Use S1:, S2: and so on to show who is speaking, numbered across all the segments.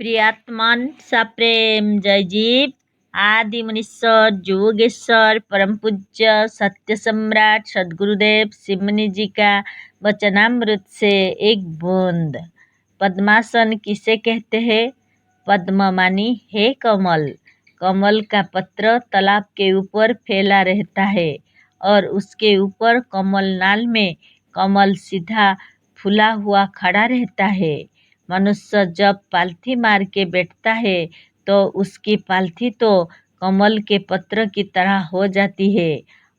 S1: प्रियात्मन सप्रेम जय जीव। आदि मनीश्वर योगेश्वर परम पूज्य सत्य सम्राट सद्गुरुदेव शिवमुनि जी का वचनामृत से एक बूंद। पद्मासन किसे कहते हैं? पद्म मानी है कमल। कमल का पत्र तालाब के ऊपर फैला रहता है और उसके ऊपर कमल नाल में कमल सीधा फूला हुआ खड़ा रहता है। मनुष्य जब पालथी मार के बैठता है तो उसकी पालथी तो कमल के पत्र की तरह हो जाती है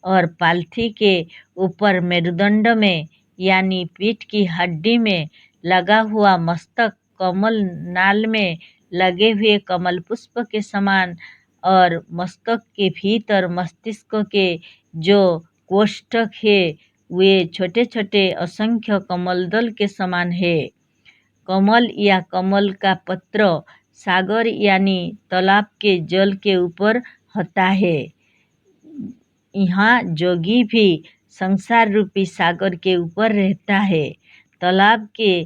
S1: और पालथी के ऊपर मेरुदंड में यानी पीठ की हड्डी में लगा हुआ मस्तक कमल नाल में लगे हुए कमल पुष्प के समान और मस्तक के भीतर मस्तिष्क के जो कोष्ठक है वे छोटे छोटे असंख्य कमलदल के समान है। कमल या कमल का पत्र सागर यानी तालाब के जल के ऊपर होता है। यहाँ जोगी भी संसार रूपी सागर के ऊपर रहता है। तालाब के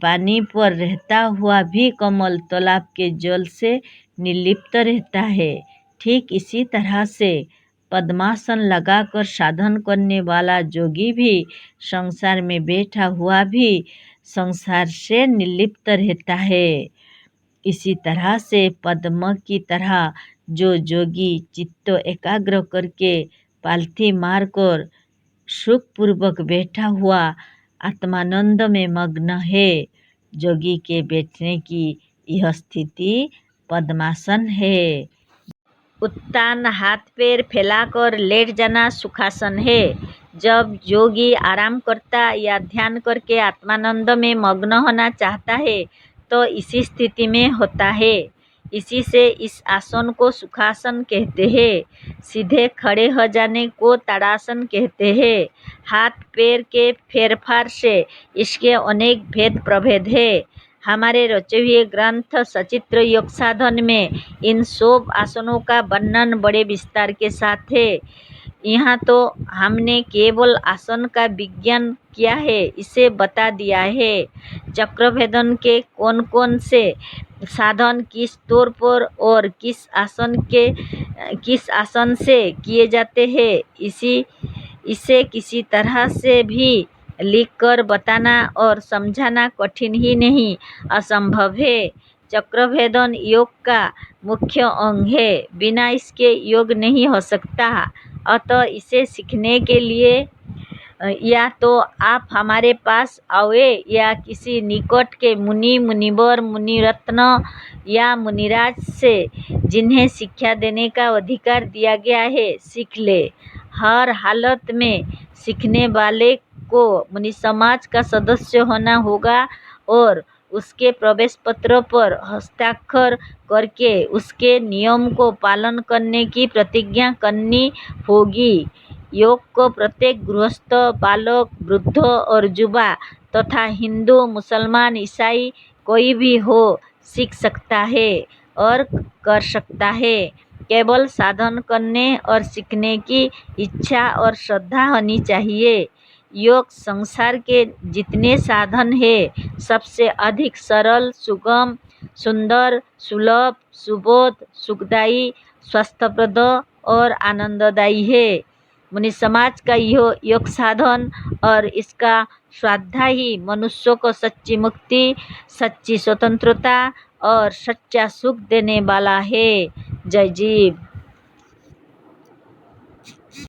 S1: पानी पर रहता हुआ भी कमल तालाब के जल से निर्लिप्त रहता है। ठीक इसी तरह से पद्मासन लगाकर साधन करने वाला जोगी भी संसार में बैठा हुआ भी संसार से निर्लिप्त रहता है। इसी तरह से पद्म की तरह जो जोगी चित्त एकाग्र करके पालथी मारकर सुखपूर्वक बैठा हुआ आत्मानंद में मग्न है, जोगी के बैठने की यह स्थिति पद्मासन है। उत्तान हाथ पैर फैलाकर लेट जाना सुखासन है। जब योगी आराम करता या ध्यान करके आत्मानंद में मग्न होना चाहता है तो इसी स्थिति में होता है। इसी से इस आसन को सुखासन कहते हैं। सीधे खड़े हो जाने को ताड़ासन कहते हैं। हाथ पैर के फेरफार से इसके अनेक भेद प्रभेद है। हमारे रचे हुए ग्रंथ सचित्र योग साधन में इन सब आसनों का वर्णन बड़े विस्तार के साथ है। यहाँ तो हमने केवल आसन का विज्ञान किया है, इसे बता दिया है। चक्रभेदन के कौन कौन से साधन किस तौर पर और किस आसन से किए जाते हैं इसे किसी तरह से भी लिखकर बताना और समझाना कठिन ही नहीं असंभव है। चक्रभेदन योग का मुख्य अंग है, बिना इसके योग नहीं हो सकता। अतः इसे सीखने के लिए या तो आप हमारे पास आओए या किसी निकट के मुनि मुनिवर मुनिरत्न या मुनिराज से जिन्हें शिक्षा देने का अधिकार दिया गया है सीख ले। हर हालत में सीखने वाले को मुनि समाज का सदस्य होना होगा और उसके प्रवेश पत्र पर हस्ताक्षर करके उसके नियम को पालन करने की प्रतिज्ञा करनी होगी। योग को प्रत्येक गृहस्थ, बालक, वृद्ध और युवा तथा हिंदू, मुसलमान, ईसाई कोई भी हो सीख सकता है और कर सकता है। केवल साधन करने और सीखने की इच्छा और श्रद्धा होनी चाहिए। योग संसार के जितने साधन है सबसे अधिक सरल, सुगम, सुंदर, सुलभ, सुबोध, सुखदायी, स्वस्थप्रद और आनंददायी है। मुनि समाज का यह योग साधन और इसका स्वाध्याय ही मनुष्य को सच्ची मुक्ति, सच्ची स्वतंत्रता और सच्चा सुख देने वाला है। जय जीव।